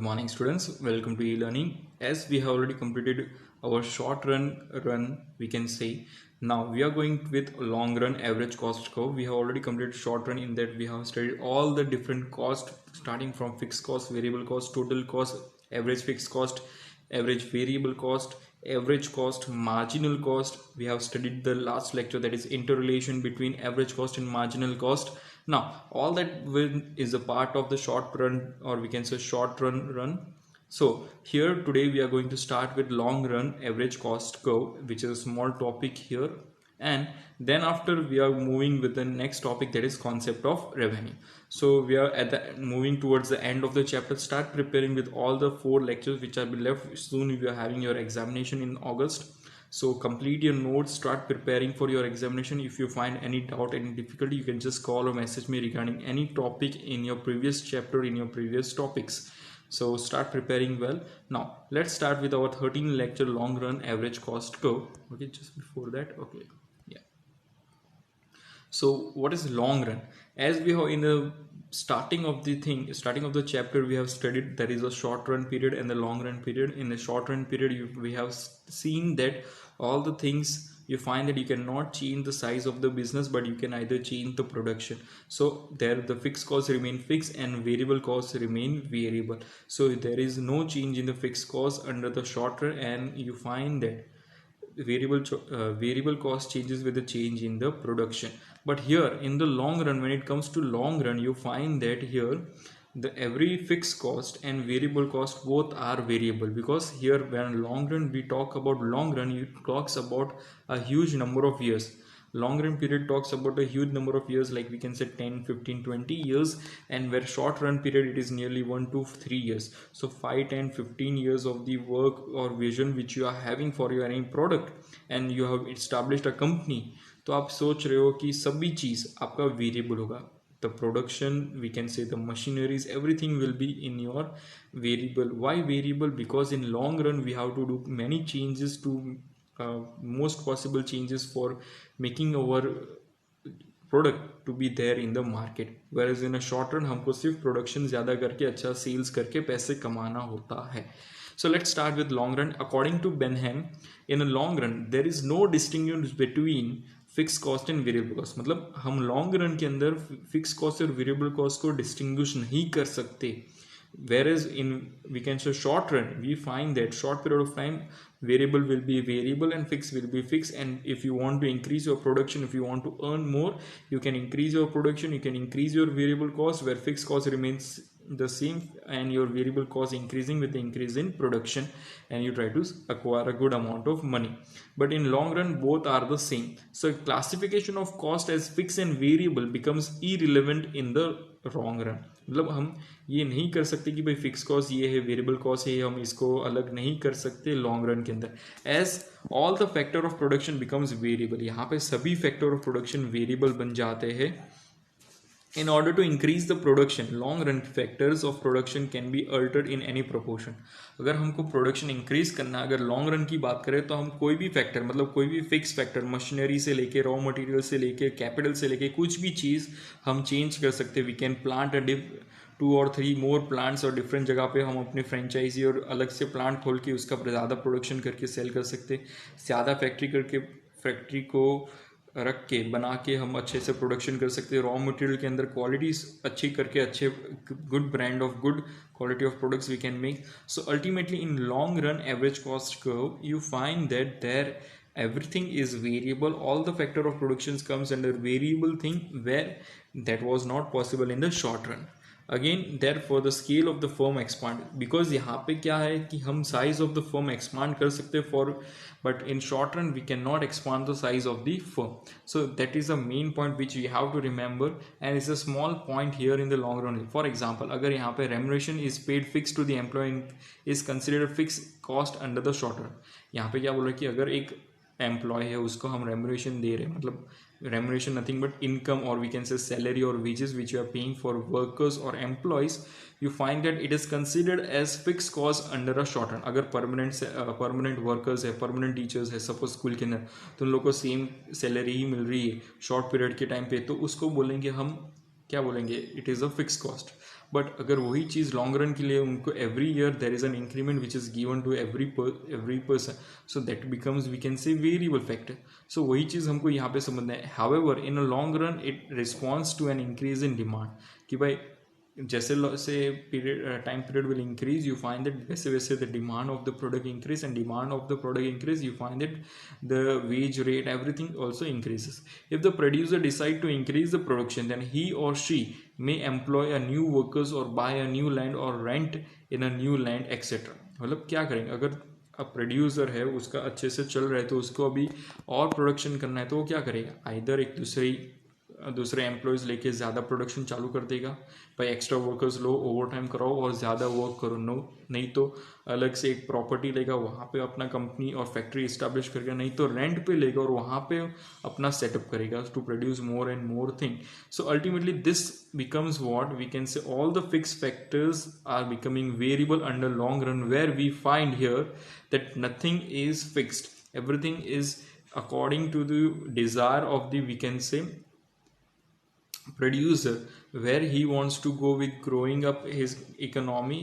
morning students, welcome to e-learning. As we have already completed our short run, we can say now we are going with long run average cost curve. We have already completed short run, in that we have studied all the different cost starting from fixed cost, variable cost, total cost, average fixed cost, average variable cost, average cost, marginal cost. We have studied the last lecture, that is interrelation between average cost and marginal cost. Now all that is a part of the short run, or we can say short run. So here today we are going to start with long run average cost curve, which is a small topic here, and then after we are moving with the next topic, that is concept of revenue. So we are at the moving towards the end of the chapter. Start preparing with all the 4 lectures which are left. Soon we are having your examination in August, so complete your notes, start preparing for your examination. If you find any doubt, any difficulty, you can just call or message me regarding any topic in your previous chapter, in your previous topics. So start preparing well. Now let's start with our 13 lecture long run average cost curve. Okay, just before that, okay, yeah. So what is long run? As we have in the starting of the chapter, we have studied there is a short run period and the long run period. In the short run period, we have seen that all the things, you find that you cannot change the size of the business, but you can either change the production. So there the fixed costs remain fixed and variable costs remain variable. So there is no change in the fixed cost under the short run, and you find that variable cost changes with the change in the production. But here in the long run, when it comes to long run, you find that here the every fixed cost and variable cost both are variable, because here when long run we talk about long run, it talks about a huge number of years. Long run period talks about a huge number of years, like we can say 10, 15, 20 years, and where short run period it is nearly 1 to 3 years. So 5, 10, 15 years of the work or vision which you are having for your any product, and you have established a company, तो आप सोच रहे हो कि सभी चीज आपका variable होगा. The production, we can say the machineries, everything will be in your variable. Why variable? Because in long run we have to do many changes to most possible changes for making our product to be there in the market, whereas in a short run हमको सिर्फ production ज़्यादा करके अच्छा sales करके पैसे कमाना होता है. So let's start with long run. According to Benham, in a long run there is no distinction between fix cost and variable cost. मतलब हम लॉन्ग रन के अंदर फिक्स कॉस्ट और वेरिएबल कॉस्ट को डिस्टिंग्विश नहीं कर सकते. Whereas in we can say short run, we find that short period of time variable will be variable and fixed will be fixed. And if you want to increase your production, if you want to earn more, you can increase your production, you can increase your variable cost, where fixed cost remains the same and your variable cost increasing with the increase in production, and you try to acquire a good amount of money. But in long run both are the same. So classification of cost as fixed and variable becomes irrelevant in the long run. मतलब हम ये नहीं कर सकते कि भाई fix cost ये है, वेरिएबल कॉस्ट है, हम इसको अलग नहीं कर सकते लॉन्ग रन के अंदर. As all the factor of production becomes variable. यहाँ पे सभी फैक्टर ऑफ प्रोडक्शन वेरिएबल बन जाते हैं. In order to increase the production, long run factors of production can be altered in any proportion. अगर हमको प्रोडक्शन इंक्रीज करना, अगर लॉन्ग रन की बात करें तो हम कोई भी फैक्टर, मतलब कोई भी फिक्स फैक्टर, मशीनरी से लेके रॉ मटेरियल से लेके कैपिटल से लेके कुछ भी चीज़ हम चेंज कर सकते हैं. We can plant a 2 or 3 more plants, और डिफरेंट जगह पे हम अपने फ्रेंचाइजी और अलग से प्लांट खोल के उसका ज़्यादा प्रोडक्शन करके सेल कर सकते. ज़्यादा फैक्ट्री करके फैक्ट्री को रख के बना के हम अच्छे से प्रोडक्शन कर सकते हैं. रॉ मटेरियल के अंदर क्वालिटी अच्छी करके अच्छे good brand of good quality of products we can make. So ultimately in long run average cost curve you find that there everything is variable. All the factor of productions comes under variable thing, where that was not possible in the short run. Again therefore the scale of the firm expand, because यहाँ पे क्या है कि हम size of the firm expand कर सकते हैं for, but in short run we cannot expand the size of the firm. So that is the main point which we have to remember, and it's a small point here in the long run. For example, अगर यहाँ पे remuneration is paid fixed to the employee is considered fixed cost under the short run. यहाँ पे क्या बोल रहे हैं कि अगर एक एम्प्लॉय है उसको हम रेमुनेशन दे रहे हैं, मतलब remuneration nothing but income, or we can say salary or wages which you are paying for workers or employees, you find that it is considered as fixed cost under a short run. अगर permanent workers है, permanent teachers है suppose school के अंदर, तो उन लोग को same salary ही मिल रही है शॉर्ट पीरियड के टाइम पे, तो उसको बोलेंगे हम क्या बोलेंगे, it is a fix cost. But अगर वही चीज़ लॉन्ग रन के लिए उनको every year there is an increment which is given to every person, so that becomes we can say variable factor. So वही चीज़ हमको यहाँ पे समझना है। However in a long run it response to an increase in demand, कि भाई जैसे से period time period will increase, you find that वैसे वैसे the demand of the product increase, and demand of the product increase, you find that the wage rate everything also increases. If the producer decide to increase the production, then he or she may employ a new workers or buy a new land or rent in a new land etc. मतलब क्या करेंगे, अगर अब producer है उसका अच्छे से चल रहा है तो उसको अभी और प्रोडक्शन करना है तो वो क्या करेगा, आइदर एक दूसरे एम्प्लॉयज़ लेके ज़्यादा प्रोडक्शन चालू कर देगा, भाई एक्स्ट्रा वर्कर्स लो, ओवर टाइम कराओ और ज़्यादा वर्क करो, नो नहीं तो अलग से एक प्रॉपर्टी लेगा, वहाँ पे अपना कंपनी और फैक्ट्री इस्टेब्लिश करेगा, नहीं तो रेंट पे लेगा और वहाँ पे अपना सेटअप करेगा to produce more and more thing. So ultimately this becomes what we can say, all the fixed factors are becoming variable under long run, where we find here that nothing is fixed, everything is according to the desire of the, we can say, producer, where he wants to go with growing up his economy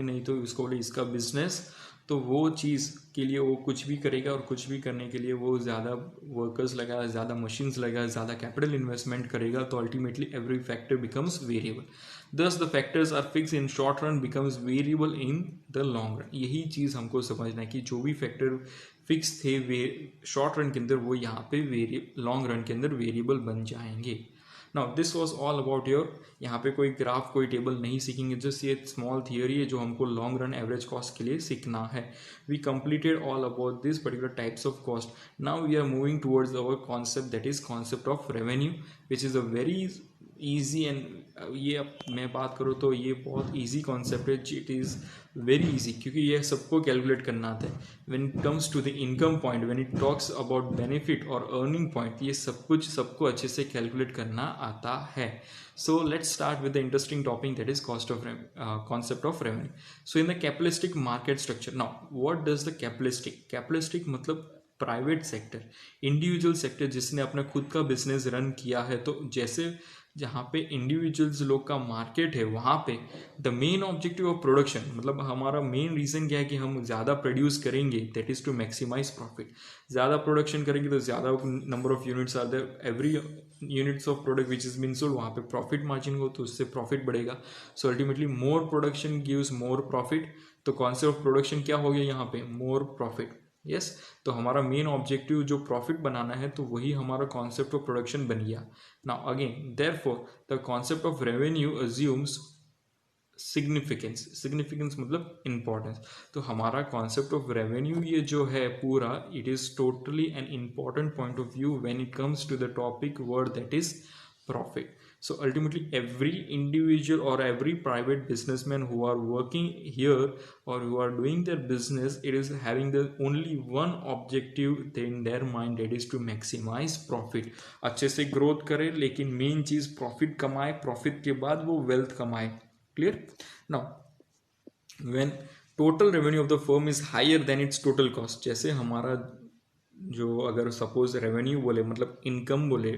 नहीं तो इसको बोले इसका business, तो वो चीज़ के लिए वो कुछ भी करेगा, और कुछ भी करने के लिए वो ज़्यादा वर्कर्स लगाएगा, ज़्यादा मशीन्स लगाएगा, ज़्यादा कैपिटल इन्वेस्टमेंट करेगा, तो ultimately every factor becomes variable. Thus the factors are fix in short run becomes variable in the long run. यही चीज़ हमको समझना है कि जो भी फैक्टर फिक्स थे वे शॉर्ट रन के अंदर वो यहाँ पे लॉन्ग रन के अंदर वेरिएबल बन जाएंगे. Now this was all about your, यहाँ पे कोई ग्राफ कोई टेबल नहीं सीखेंगे, जस्ट ये स्मॉल थियोरी है जो हमको लॉन्ग रन एवरेज कॉस्ट के लिए सीखना है. We completed all about this particular types of cost. Now we are moving towards our concept, that is concept of revenue, which is a very easy and ये अब मैं बात करूँ तो ये बहुत ईजी कॉन्सेप्ट है. इट इज़ वेरी ईजी क्योंकि ये सबको कैलकुलेट करना आता है. When it comes to the income point, when it talks about benefit और अर्निंग पॉइंट, ये सब कुछ सबको अच्छे से कैलकुलेट करना आता है. So let's start with the interesting topic, that is concept of revenue. So in the capitalistic market structure, now what does the capitalistic मतलब प्राइवेट सेक्टर, इंडिविजुअल सेक्टर जिसने अपना खुद का बिजनेस रन किया है. तो जैसे जहाँ पे इंडिविजुअल्स लोग का मार्केट है वहाँ पे the main objective of production, मतलब हमारा मेन रीज़न क्या है कि हम ज़्यादा प्रोड्यूस करेंगे, that is to maximize profit. ज़्यादा प्रोडक्शन करेंगे तो ज़्यादा number of units are there, every units of product which is been sold, वहाँ पे प्रॉफिट मार्जिन हो तो उससे प्रॉफिट बढ़ेगा. So ultimately more production gives more profit. तो कॉन्सेप्ट ऑफ प्रोडक्शन क्या हो गया यहाँ पे, मोर प्रॉफिट. यस तो हमारा मेन ऑब्जेक्टिव जो प्रॉफिट बनाना है, तो वही हमारा कॉन्सेप्ट ऑफ प्रोडक्शन बन गया. Now again therefore the concept of revenue assumes significance मतलब इंपॉर्टेंस. तो हमारा कॉन्सेप्ट ऑफ रेवेन्यू ये जो है पूरा, it is totally an important point of view when it comes to the topic word that is profit. So ultimately every individual or every private businessman who are working here or who are doing their business, it is having the only one objective in their mind, that is to maximize profit. अच्छे से growth करे लेकिन main चीज profit कमाए, profit के बाद वो wealth कमाए. Clear. Now when total revenue of the firm is higher than its total cost, जैसे हमारा जो अगर सपोज रेवेन्यू बोले मतलब इनकम बोले,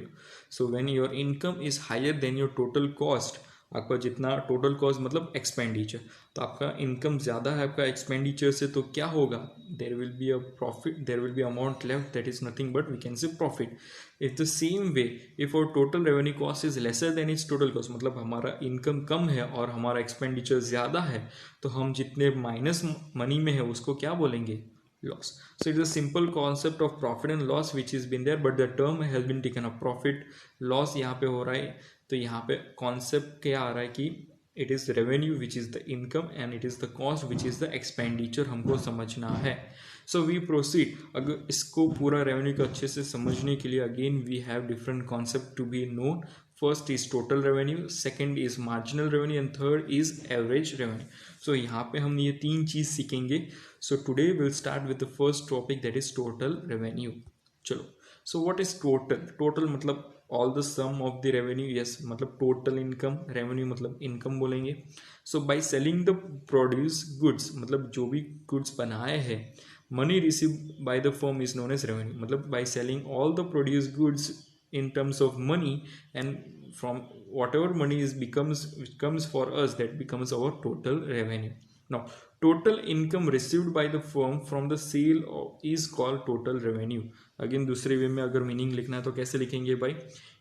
so when your income is higher than your total cost, आपका जितना टोटल कॉस्ट मतलब एक्सपेंडिचर, तो आपका इनकम ज़्यादा है आपका एक्सपेंडिचर से, तो क्या होगा, there will be a profit, there will be amount left, that is nothing but we can say profit. If the same way if और total revenue cost is lesser then its total cost, मतलब हमारा income कम है और हमारा expenditure ज़्यादा है, तो हम जितने माइनस मनी में है उसको क्या बोलेंगे, loss. So it is a simple concept of profit and loss which has been there, but the term has been taken up. Profit loss यहाँ पे हो रहा है, तो यहाँ पे concept क्या आ रहा है कि it is revenue which is the income and it is the cost which is the expenditure, हमको समझना है. So we proceed. अगर इसको पूरा revenue को अच्छे से समझने के लिए again we have different concept to be known. First is total revenue, second is marginal revenue and third is average revenue. So यहाँ पे हम ये तीन चीज़ सीखेंगे. So today we'll start with the first topic, that is total revenue. चलो, so what is total? Total मतलब all the sum of the revenue. Yes मतलब total income, revenue मतलब income बोलेंगे. So by selling the produce goods मतलब जो भी goods बनाए हैं, money received by the firm is known as revenue. मतलब by selling all the produce goods in terms of money, and from whatever money is becomes which comes for us, that becomes our total revenue. Now total income received by the firm from the sale is called total revenue. Again दूसरे वे में अगर meaning लिखना है तो कैसे लिखेंगे भाई,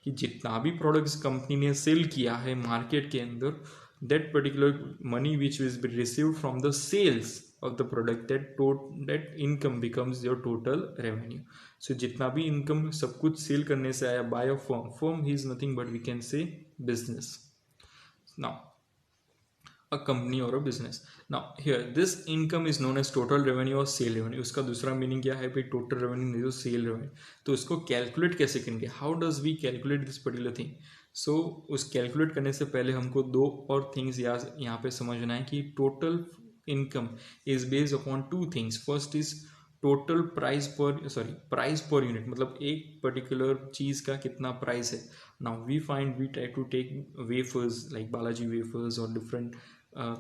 कि जितना भी प्रोडक्ट्स कंपनी ने सेल किया है मार्केट के अंदर, that particular money which is be received from the sales of the product, that income becomes your total revenue. So जितना भी income सब कुछ सेल करने से आया by a firm is nothing but we can say business. Now a company or a business. Now here this income is known as total revenue or sale revenue. उसका दूसरा meaning क्या है भाई, टोटल रेवेन्यू नहीं तो cell revenue. तो इसको calculate कैसे करेंगे, how does we calculate this particular thing. So उस कैलकुलेट करने से पहले हमको दो और थिंग्स यहाँ पे समझना है कि total income is based upon two things. First is total price per unit, मतलब एक पर्टिकुलर चीज़ का कितना प्राइस है. Now we try to take wafers like Balaji wafers और different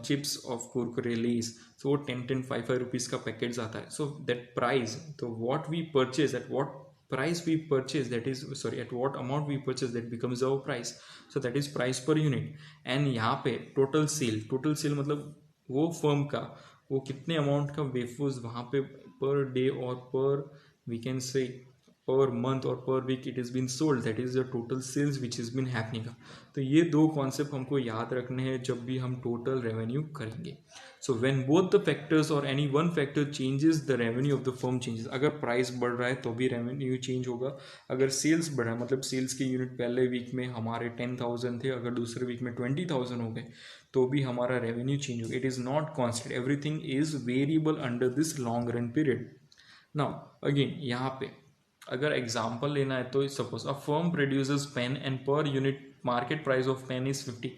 chips of Kurkure Lay's. So वो 10 रुपीज़ का पैकेट्स आता है. सो दैट प्राइस, तो what we purchase at what price we purchase, that is at what amount we purchase, that becomes our price. So that is price per unit. and यहाँ पे total sale मतलब वो firm का वो कितने amount का wafers वहाँ पे पर डे और पर वी कैन से पर मंथ और per week it is been sold, that is the total sales which is been happening. तो ये दो कॉन्सेप्ट हमको याद रखने हैं जब भी हम टोटल रेवेन्यू करेंगे. So when both the factors और any one factor changes the revenue of the firm changes. अगर प्राइस बढ़ रहा है तो भी रेवेन्यू चेंज होगा. अगर सेल्स बढ़ रहा है मतलब सेल्स के यूनिट पहले वीक में हमारे 10,000 थे, अगर दूसरे वीक में 20,000 हो गए तो भी हमारा रेवेन्यू चेंज होगा. It is not constant, everything is variable under this long run period. Now again यहाँ पे अगर एग्जाम्पल लेना है तो suppose a firm produces pen and per unit market price of pen is 50.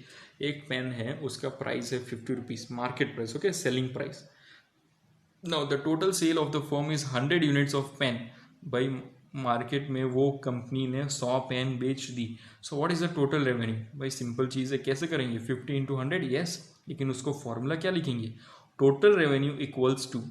एक पेन है उसका प्राइस है 50 rupees market price, okay, selling price. Now the total sale of the firm is 100 units of pen. भाई market में वो company ने 100 pen बेच दी. So what is the total revenue. भाई सिंपल चीज़ है, कैसे करेंगे, 50 इंटू 100, यस. लेकिन उसको फॉर्मूला क्या लिखेंगे, total revenue equals to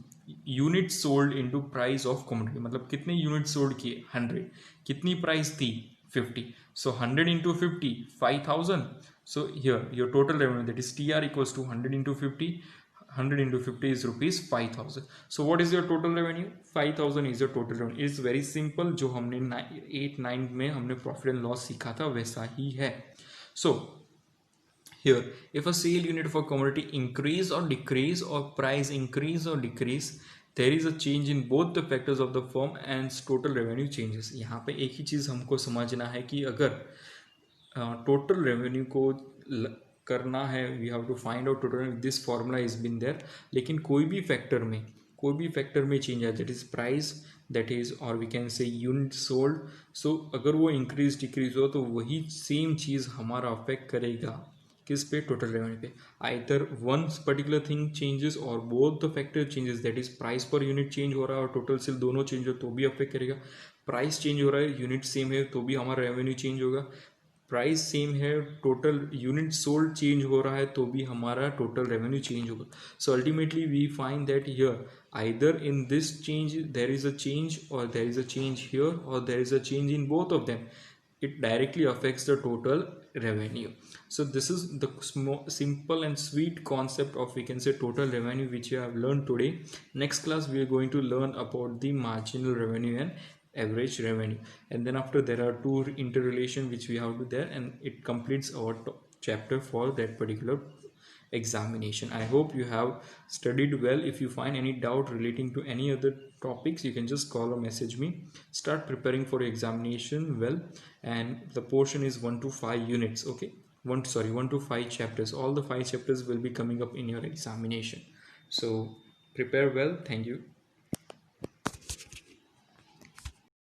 unit sold into price of commodity. मतलब कितने यूनिट सोल्ड किए 100, कितनी प्राइस थी 50. So 100 into 50 5,000. So here your total revenue that is T R equals to 100 into 50. 100 into 50 is rupees 5,000. So what is your total revenue? 5,000 is your total revenue. It's very simple. जो हमने 8-9 में हमने profit and loss सीखा था वैसा ही है. So here if a sale unit for commodity increase or decrease or price increase or decrease, there is a change in both the factors of the firm and total revenue changes. यहाँ पे एक ही चीज़ हमको समझना है कि अगर total revenue को करना है, we have to find out total, this formula is been there. लेकिन कोई भी फैक्टर में चेंज है, that is price, that is और we can say unit sold. So अगर वो इंक्रीज डिक्रीज हो तो वही सेम चीज़ हमारा अफेक्ट करेगा किस पे, टोटल रेवेन्यू पे. Either one particular thing changes और both the factor changes, that is price per unit change हो रहा है और टोटल सेल दोनों चेंज हो तो भी अफेक्ट करेगा. प्राइस चेंज हो रहा है, यूनिट सेम है तो भी हमारा रेवेन्यू चेंज होगा. प्राइस सेम है, टोटल यूनिट सोल्ड चेंज हो रहा है तो भी हमारा टोटल रेवेन्यू चेंज होगा. So ultimately we find that here either in this change there is a change और there is a change here और there is a change in both of them. It directly affects the total revenue. So this is the simple and sweet concept of, we can say, total revenue which you have learned today. Next class we are going to learn about the marginal revenue and average revenue, and then after there are two interrelation which we have to there, and it completes our chapter for that particular examination. I hope you have studied well. If you find any doubt relating to any other topics, you can just call or message me. Start preparing for your examination well, and the portion is 1 to 5 units, okay, 1 to 5 chapters. All the 5 chapters will be coming up in your examination, so prepare well. Thank you.